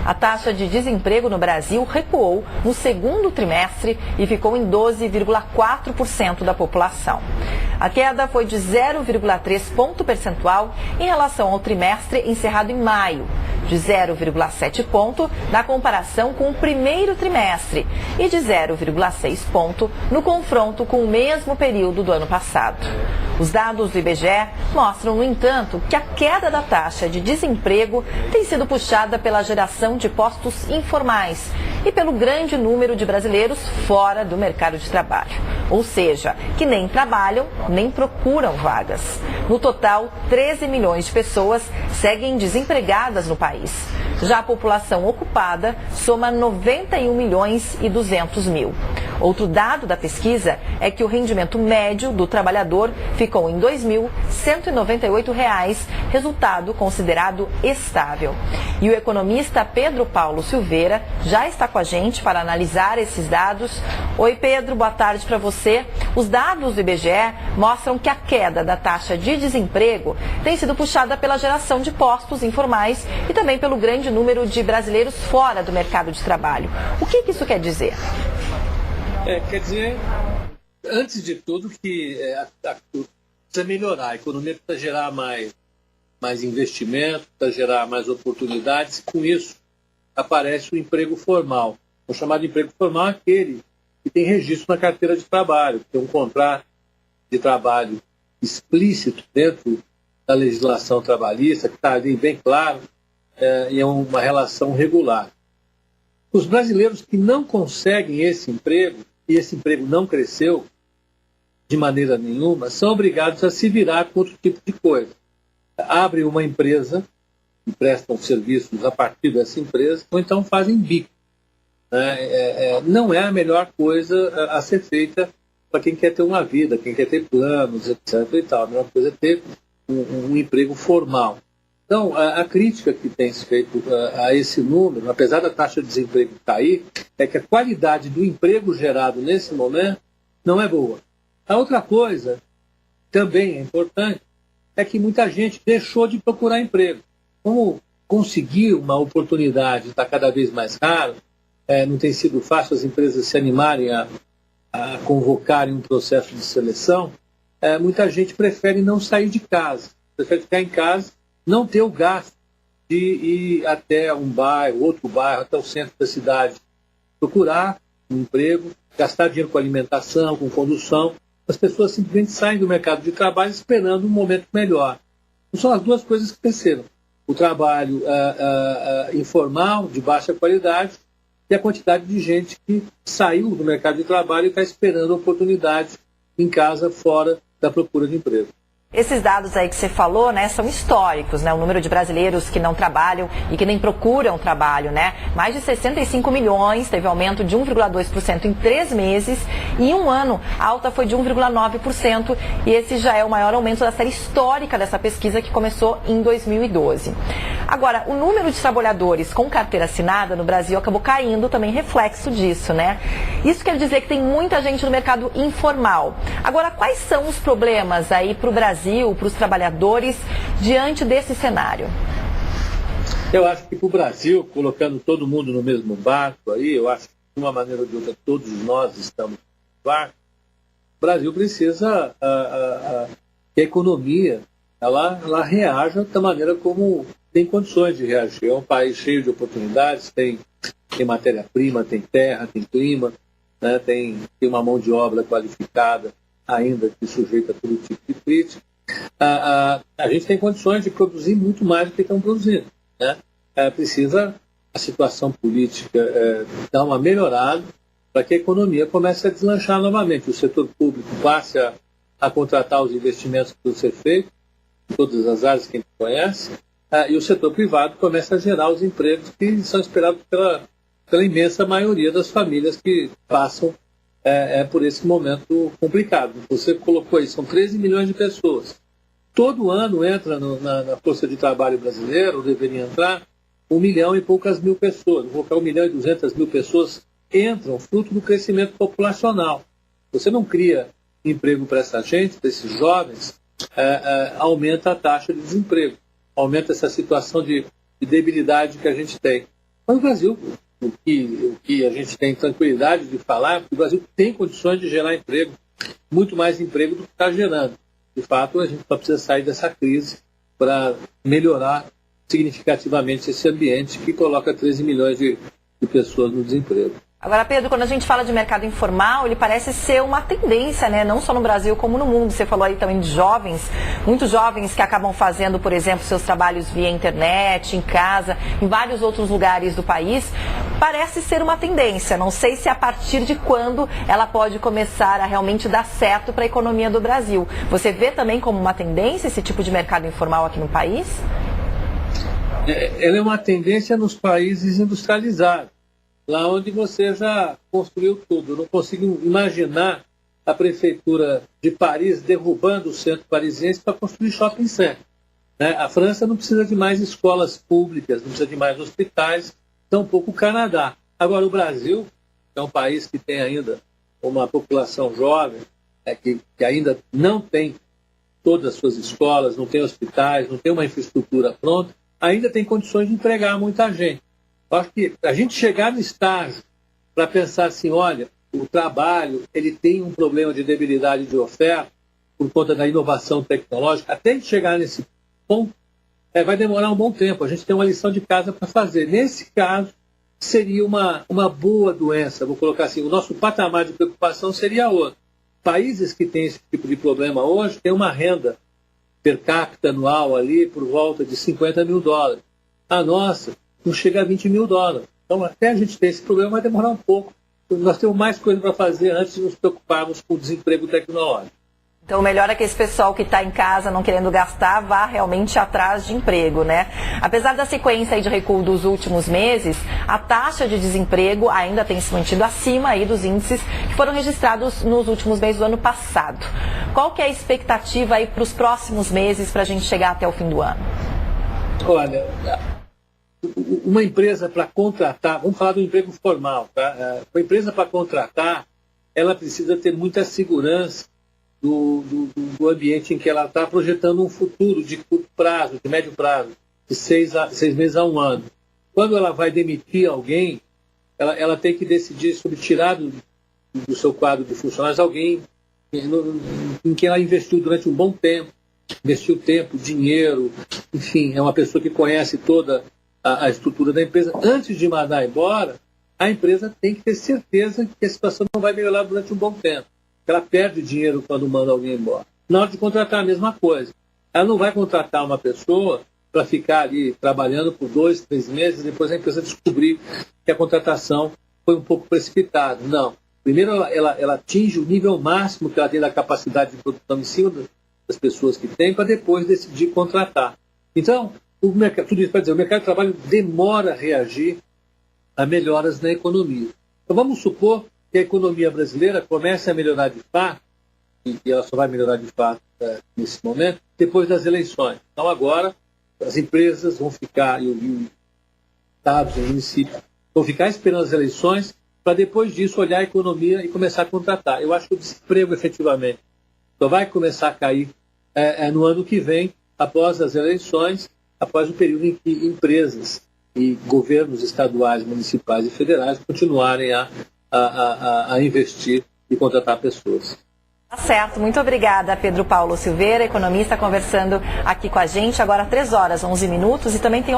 A taxa de desemprego no Brasil recuou no segundo trimestre e ficou em 12,4% da população. A queda foi de 0,3 ponto percentual em relação ao trimestre encerrado em maio, de 0,7 ponto na comparação com o primeiro trimestre e de 0,6 ponto no confronto com o mesmo período do ano passado. Os dados do IBGE mostram, no entanto, que a queda da taxa de desemprego tem sido puxada pela geração de postos informais e pelo grande número de brasileiros fora do mercado de trabalho, ou seja, que nem trabalham nem procuram vagas. No total, 13 milhões de pessoas seguem desempregadas no país. Já a população ocupada soma 91 milhões e 200 mil. Outro dado da pesquisa é que o rendimento médio do trabalhador ficou em R$ 2.198, resultado considerado estável. E o economista Pedro Paulo Silveira já está com a gente para analisar esses dados. Oi, Pedro, boa tarde para você. Os dados do IBGE mostram que a queda da taxa de desemprego tem sido puxada pela geração de postos informais e também pelo grande número de brasileiros fora do mercado de trabalho. O que isso quer dizer? Quer dizer, antes de tudo, que precisa melhorar. A economia precisa gerar mais investimento, precisa gerar mais oportunidades. Com isso, aparece o emprego formal. O chamado emprego formal é aquele que tem registro na carteira de trabalho, que tem um contrato de trabalho explícito dentro da legislação trabalhista, que está ali bem claro, e é uma relação regular. Os brasileiros que não conseguem esse emprego, e esse emprego não cresceu de maneira nenhuma, são obrigados a se virar com outro tipo de coisa. Abrem uma empresa e prestam serviços a partir dessa empresa, ou então fazem bico. Não é a melhor coisa a ser feita para quem quer ter uma vida, quem quer ter planos, etc. E tal. A melhor coisa é ter um emprego formal. Então, a crítica que tem se feito a esse número, apesar da taxa de desemprego cair, é que a qualidade do emprego gerado nesse momento não é boa. A outra coisa, também é importante, é que muita gente deixou de procurar emprego. Como conseguir uma oportunidade está cada vez mais raro, não tem sido fácil as empresas se animarem a convocarem um processo de seleção, muita gente prefere não sair de casa, prefere ficar em casa, não ter o gasto de ir até um bairro, outro bairro, até o centro da cidade, procurar um emprego, gastar dinheiro com alimentação, com condução. As pessoas simplesmente saem do mercado de trabalho esperando um momento melhor. Então, são as duas coisas que cresceram. O trabalho informal, de baixa qualidade, e a quantidade de gente que saiu do mercado de trabalho e está esperando oportunidades em casa, fora da procura de emprego. Esses dados aí que você falou, né, são históricos, né? O número de brasileiros que não trabalham e que nem procuram trabalho, né? Mais de 65 milhões, teve aumento de 1,2% em 3 meses e em um ano a alta foi de 1,9% e esse já é o maior aumento da série histórica dessa pesquisa que começou em 2012. Agora, o número de trabalhadores com carteira assinada no Brasil acabou caindo, também reflexo disso, né? Isso quer dizer que tem muita gente no mercado informal. Agora, quais são os problemas aí para o Brasil, para os trabalhadores, diante desse cenário? Eu acho que para o Brasil, colocando todo mundo no mesmo barco aí, eu acho que de uma maneira ou de outra todos nós estamos no barco, o Brasil precisa que a economia ela reaja da maneira como tem condições de reagir. É um país cheio de oportunidades, tem matéria-prima, tem terra, tem clima, né, tem uma mão de obra qualificada, ainda que sujeita a todo tipo de crítica. A gente tem condições de produzir muito mais do que estão produzindo. Né? Precisa a situação política dar uma melhorada para que a economia comece a deslanchar novamente. O setor público passe a contratar os investimentos que precisam ser feitos, em todas as áreas que a gente conhece, e o setor privado comece a gerar os empregos que são esperados pela imensa maioria das famílias que passam por esse momento complicado. Você colocou aí, são 13 milhões de pessoas. Todo ano entra na força de trabalho brasileira, ou deveria entrar, 1 milhão e poucas mil pessoas. Vou colocar 1 milhão e 200 mil pessoas entram, fruto do crescimento populacional. Você não cria emprego para essa gente, para esses jovens, aumenta a taxa de desemprego, aumenta essa situação de debilidade que a gente tem. Mas o Brasil, o que a gente tem tranquilidade de falar, é que o Brasil tem condições de gerar emprego, muito mais emprego do que está gerando. De fato, a gente só precisa sair dessa crise para melhorar significativamente esse ambiente que coloca 13 milhões de pessoas no desemprego. Agora, Pedro, quando a gente fala de mercado informal, ele parece ser uma tendência, né? Não só no Brasil como no mundo. Você falou aí também de jovens, muitos jovens que acabam fazendo, por exemplo, seus trabalhos via internet, em casa, em vários outros lugares do país. Parece ser uma tendência. Não sei se a partir de quando ela pode começar a realmente dar certo para a economia do Brasil. Você vê também como uma tendência esse tipo de mercado informal aqui no país? Ela é uma tendência nos países industrializados, lá onde você já construiu tudo. Eu não consigo imaginar a prefeitura de Paris derrubando o centro parisiense para construir shopping center. Né? A França não precisa de mais escolas públicas, não precisa de mais hospitais, tampouco o Canadá. Agora, o Brasil, que é um país que tem ainda uma população jovem, que ainda não tem todas as suas escolas, não tem hospitais, não tem uma infraestrutura pronta, ainda tem condições de empregar muita gente. Eu acho que a gente chegar no estágio para pensar assim, olha, o trabalho ele tem um problema de debilidade de oferta por conta da inovação tecnológica, até a gente chegar nesse ponto, vai demorar um bom tempo. A gente tem uma lição de casa para fazer. Nesse caso, seria uma boa doença, vou colocar assim, o nosso patamar de preocupação seria outro. Países que têm esse tipo de problema hoje têm uma renda per capita anual ali por volta de 50 mil dólares. A nossa não chega a 20 mil dólares. Então, até a gente ter esse problema, vai demorar um pouco. Nós temos mais coisa para fazer antes de nos preocuparmos com o desemprego tecnológico. Então, o melhor é que esse pessoal que está em casa não querendo gastar vá realmente atrás de emprego, né? Apesar da sequência aí de recuo dos últimos meses, a taxa de desemprego ainda tem se mantido acima aí dos índices que foram registrados nos últimos meses do ano passado. Qual que é a expectativa aí para os próximos meses para a gente chegar até o fim do ano? Olha, uma empresa para contratar, vamos falar do emprego formal, tá? Uma empresa para contratar, ela precisa ter muita segurança do ambiente em que ela está projetando um futuro de curto prazo, de médio prazo, de 6 meses a 1 ano. Quando ela vai demitir alguém, ela tem que decidir sobre tirar do seu quadro de funcionários alguém em que ela investiu durante um bom tempo, investiu tempo, dinheiro, enfim, é uma pessoa que conhece toda a estrutura da empresa. Antes de mandar embora, a empresa tem que ter certeza que a situação não vai melhorar durante um bom tempo. Ela perde dinheiro quando manda alguém embora. Na hora de contratar, a mesma coisa. Ela não vai contratar uma pessoa para ficar ali trabalhando por 2, 3 meses, depois a empresa descobrir que a contratação foi um pouco precipitada. Não. Primeiro, ela atinge o nível máximo que ela tem da capacidade de produção em cima das pessoas que tem, para depois decidir contratar. Então, tudo isso para dizer, o mercado de trabalho demora a reagir a melhoras na economia. Então, vamos supor que a economia brasileira comece a melhorar de fato, e ela só vai melhorar de fato nesse momento, depois das eleições. Então, agora, as empresas vão ficar, e os estados e os municípios vão ficar esperando as eleições para depois disso olhar a economia e começar a contratar. Eu acho que o desemprego, efetivamente, só vai começar a cair no ano que vem, após as eleições, após o período em que empresas e governos estaduais, municipais e federais continuarem a investir e contratar pessoas. Tá certo, muito obrigada, Pedro Paulo Silveira, economista, conversando aqui com a gente. Agora 3 horas, 11 minutos, e também tem